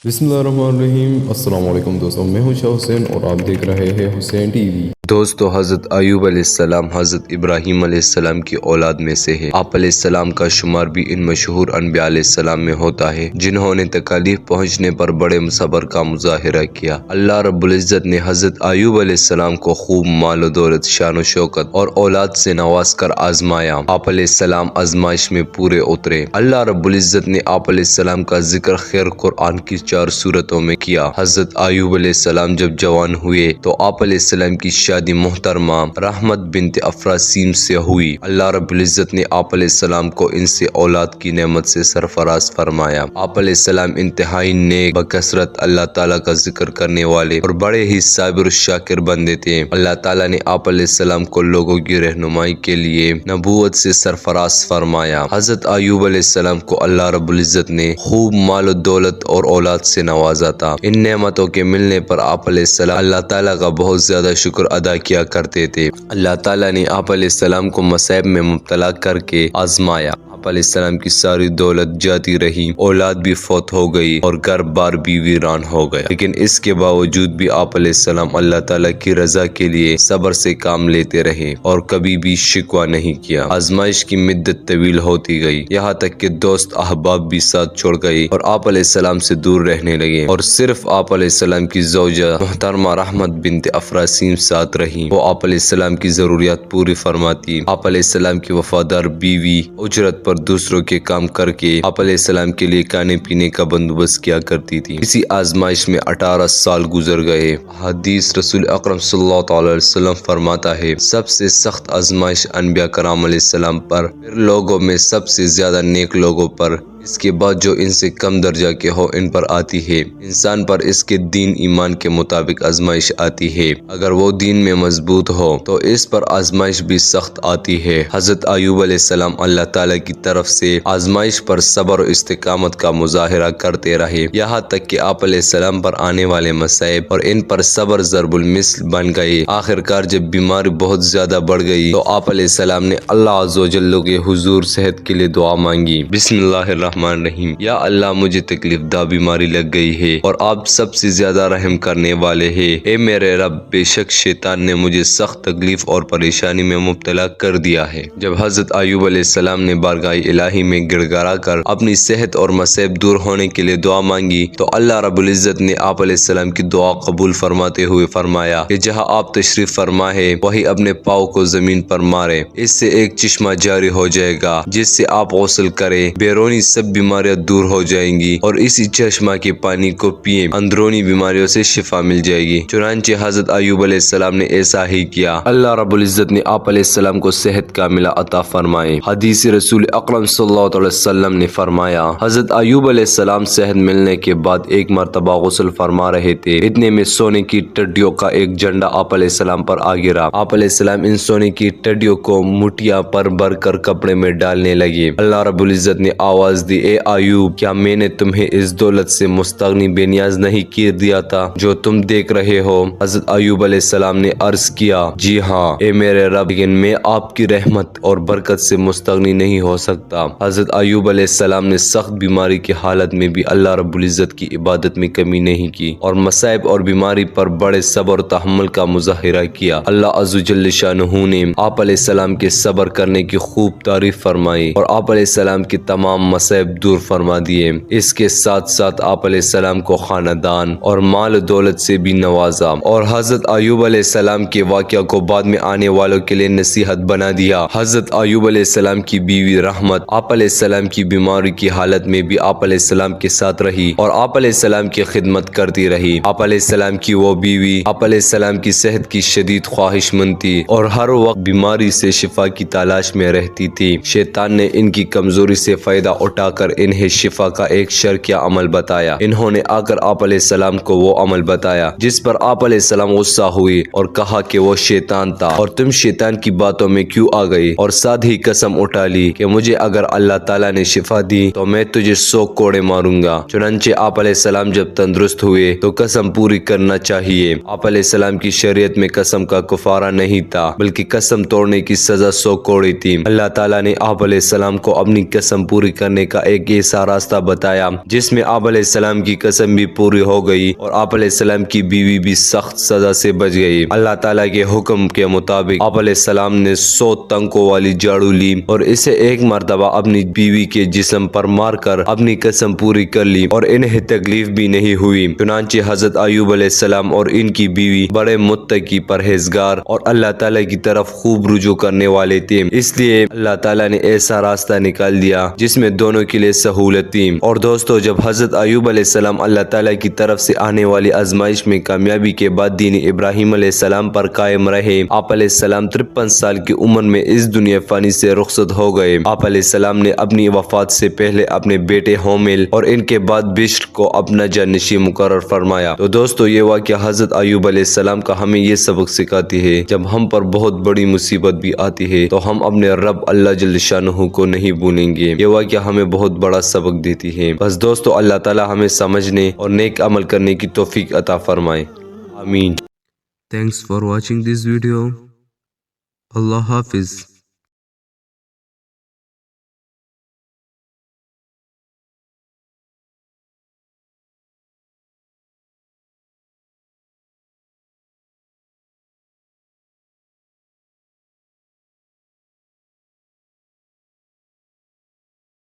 बिस्मिल्लाहिर्रहमानिर्रहीम। अस्सलाम वालेकुम दोस्तों, मैं हूं शाह हुसैन और आप देख रहे हैं हुसैन टीवी। दोस्तों, हज़रत अय्यूब अलैहिस्सलाम हज़रत इब्राहीम अलैहिस्सलाम की औलाद में से है। आप अलैहिस्सलाम का शुमार भी इन मशहूर अनबिया अलैहिस्सलाम में होता है जिन्होंने तकलीफ पहुँचने पर बड़े सब्र का मुजाहिरा किया। अल्लाह रब्बुल इज़्ज़त ने हज़रत अय्यूब अलैहिस्सलाम को खूब माल दौलत, शान शौकत और औलाद से नवाज कर आजमाया। आप अलैहिस्सलाम आजमाइश में पूरे उतरे। अल्लाह रब्बुल इज़्ज़त ने आप अलैहिस्सलाम का जिक्र खैर कुरान की 4 सूरतों में किया। हज़रत अय्यूब अलैहिस्सलाम जब जवान हुए तो आप अलैहिस्सलाम की शादी मुहतरमा रहमत बिन्त अफरासीम से हुई। अल्लाह रब्बुल इज़्ज़त ने आप अलैहिस्सलाम को इनसे औलाद की नेमत से सरफराज फरमाया। आप अलैहिस्सलाम इंतहाई नेक, बकसरत अल्लाह ताला का जिक्र करने वाले और बड़े ही साबिर शाकिर बंदे थे। अल्लाह ताला ने आप अलैहिस्सलाम को लोगों की रहनुमाई के लिए नबूवत से सरफराज फरमाया। हज़रत अय्यूब अलैहिस्सलाम को अल्लाह रब्बुल इज़्ज़त ने खूब माल दौलत और औलाद से नवाजा था। इन नेमतों के मिलने पर आप अलैहिस्सलाम अल्लाह ताला का बहुत ज्यादा शुक्र अदा किया करते थे। अल्लाह ताला ने आप अलैहिस्सलाम को मसाइब में मुब्तला करके आजमाया। आप अलैहिस्सलाम की सारी दौलत जाती रही, औलाद भी फौत हो गई और घर बार भी वीरान हो गया, लेकिन इसके बावजूद भी आप अलैहिस्सलाम अल्लाह ताला की रजा के लिए सब्र से काम लेते रहे और कभी भी शिकवा नहीं किया। आजमाइश की मिद्दत तवील होती गई, यहाँ तक कि दोस्त अहबाब भी साथ छोड़ गए और आप अलैहिस्सलाम से दूर रहने लगे और सिर्फ आप अलैहिस्सलाम की ज़ौजा मुहतरमा रहमत बिन्त अफरासीम साथ रही। वो आप अलैहिस्सलाम की जरूरियात पूरी फरमाती। आप अलैहिस्सलाम की वफादार बीवी उजरत पर दूसरों के काम करके आप अलैहिस्सलाम के लिए खाने पीने का बंदोबस्त किया करती थी। इसी आजमाइश में 18 साल गुजर गए। हदीस रसूल अकरम सल्लल्लाहु अलैहि वसल्लम फरमाता है, सबसे सख्त आजमाइश अनबिया कराम अलैहिस्सलाम पर, फिर लोगों में सबसे ज्यादा नेक लोगों पर, इसके बाद जो इनसे कम दर्जा के हो इन पर आती है। इंसान पर इसके दीन ईमान के मुताबिक आजमाइश आती है। अगर वो दीन में मजबूत हो तो इस पर आजमाइश भी सख्त आती है। हज़रत अय्यूब अलैहिस्सलाम अल्लाह ताला की तरफ से आजमाइश पर सब्र और इस्तिकामत का मुजाहिरा करते रहे, यहाँ तक कि आप अलैहिस्सलाम पर आने वाले मसाइब और इन पर सब्र ज़रबुल मिस्ल बन गए। आखिरकार जब बीमारी बहुत ज्यादा बढ़ गई तो आप अलैहिस्सलाम ने अल्लाह अज़्ज़ व जल्ल के हुजूर सेहत के लिए दुआ मांगी। बिस्मिल्लाहिर्रहमानिर्रहीम। या अल्लाह, मुझे तकलीफ दा बीमारी लग गई है और आप सबसे ज्यादा रहम करने वाले हैं। ए मेरे रब, बेशक शैतान ने मुझे सख्त तकलीफ और परेशानी में मुब्तला कर दिया है। जब हज़रत अय्यूब अलैहिस्सलाम ने बारगाह इलाही में गिड़गिड़ा कर अपनी सेहत और मसैब दूर होने के लिए दुआ मांगी तो अल्लाह रब्बुल इज़्ज़त ने आप अलैहिस्सलाम की दुआ कबूल फरमाते हुए फरमाया कि जहाँ आप तशरीफ फरमा है वही अपने पाँव को जमीन पर मारे, इससे एक चश्मा जारी हो जाएगा जिससे आप गौसल करें, बैरूनी सब बीमारियां दूर हो जाएंगी और इसी चश्मा के पानी को पिए, अंदरूनी बीमारियों से शिफा मिल जाएगी। चुनांचे हज़रत अय्यूब अलैहिस्सलाम ने ऐसा ही किया। अल्लाह रब्बुल इज़्ज़त ने आप अलैहिस्सलाम को सेहत कामिला अता फरमाए। हदीस रसूल अकरम सल्लल्लाहु अलैहि वसल्लम ने फरमाया, हज़रत अय्यूब अलैहिस्सलाम सेहत मिलने के बाद एक मरतबा गुस्ल फरमा रहे थे, इतने में सोने की टड्डियों का एक झंडा आप अलैहिस्सलाम पर आ गिरा। आप अलैहिस्सलाम इन सोने की टड्डियों को मुठिया पर भर कर कपड़े में डालने लगे। अल्लाह रब्बुल इज़्ज़त ने आवाज दी, ए अय्यूब, क्या मैंने तुम्हें इस दौलत से मुस्तगनी बेनियाज नहीं कर दिया था जो तुम देख रहे हो? हज़रत अय्यूब अलैहिस्सलाम ने अर्ज किया, जी हाँ ए मेरे रब, लेकिन मैं आपकी रहमत और बरकत से मुस्तगनी नहीं हो सकता। हज़रत अय्यूब अलैहिस्सलाम ने सख्त बीमारी की हालत में भी अल्लाह रब्बुल इज़्ज़त की इबादत में कमी नहीं की और मसाइब और बीमारी पर बड़े सब्र और तहम्मुल का मुजाहिरा किया। अल्लाह अज़्ज़ व जल्ल शानहू ने आप अलैहिस्सलाम के सब्र करने की खूब तारीफ फरमाई और आप अलैहिस्सलाम की तमाम मसाइब दूर फरमा दिए। इसके साथ साथ आप अलैहिस्सलाम को खानदान और माल दौलत से भी नवाजा और हज़रत अय्यूब अलैहिस्सलाम के वाक़या को बाद में आने वालों के लिए नसीहत बना दिया। हज़रत अय्यूब अलैहिस्सलाम की बीवी रहमत आप अलैहिस्सलाम की बीमारी की हालत में भी आप अलैहिस्सलाम के साथ रही और आप अलैहिस्सलाम की खिदमत करती रही। आप अलैहिस्सलाम की वो बीवी आप अलैहिस्सलाम की सेहत की शदीद ख्वाहिशमंद थी और हर वक्त बीमारी से शिफा की तलाश में रहती थी। शैतान ने इनकी कमजोरी से फायदा उठाकर इन्हें शिफा का एक शर्किया अमल बताया। इन्होंने आकर आप अलैहिस्सलाम को वो अमल बताया जिस पर आप अलैहिस्सलाम गुस्सा हुई और कहा कि वो शैतान था और तुम शैतान की बातों में क्यों आ गई, और साथ ही कसम उठा ली कि मुझे अगर अल्लाह ताला ने शिफा दी तो मैं तुझे 100 कोड़े मारूंगा। चुनांचे आप अलैहिस्सलाम जब तंदुरुस्त हुए तो कसम पूरी करना चाहिए। आप अलैहिस्सलाम की शरीयत में कसम का कुफारा नहीं था बल्कि कसम तोड़ने की सजा 100 कोड़े थी। अल्लाह ताला ने आप अलैहिस्सलाम को अपनी कसम पूरी करने کا ایک ایسا راستہ بتایا جس میں آپ علیہ السلام کی قسم بھی پوری ہو گئی اور آپ علیہ السلام کی بیوی بھی سخت سزا سے بچ گئی۔ اللہ تعالیٰ کے حکم کے مطابق آپ علیہ السلام نے 100 تنکوں والی جھاڑو لی اور اسے ایک مرتبہ اپنی بیوی کے جسم پر مار کر اپنی قسم پوری کر لی اور انہیں تکلیف بھی نہیں ہوئی۔ چنانچہ حضرت ایوب علیہ السلام اور ان کی بیوی بڑے متقی، پرہیزگار اور اللہ تعالیٰ کی طرف خوب رجوع کرنے والے تھے، اس لیے اللہ تعالیٰ نے ایسا راستہ نکال دیا جس میں دونوں کے لیے سہولت تھی۔ اور دوستو، جب حضرت ایوب علیہ السلام اللہ تعالیٰ کی طرف سے آنے والی آزمائش میں کامیابی کے بعد دین ابراہیم علیہ السلام پر قائم رہے، آپ علیہ السلام 53 سال کی عمر میں اس دنیا فانی سے رخصت ہو گئے۔ آپ علیہ السلام نے اپنی وفات سے پہلے اپنے بیٹے حومل اور ان کے بعد بشر کو اپنا جانشین مقرر فرمایا۔ تو دوستو، یہ واقعہ حضرت ایوب علیہ السلام کا ہمیں یہ سبق سکھاتی ہے، جب ہم پر بہت بڑی مصیبت بھی آتی ہے تو ہم اپنے رب اللہ جل شانہ کو نہیں بھولیں گے۔ یہ واقعہ ہمیں بہت بڑا سبق دیتی ہے۔ بس دوستو، اللہ تعالی ہمیں سمجھنے اور نیک عمل کرنے کی توفیق عطا فرمائے، آمین۔ Thanks for watching this video. Allah Hafiz.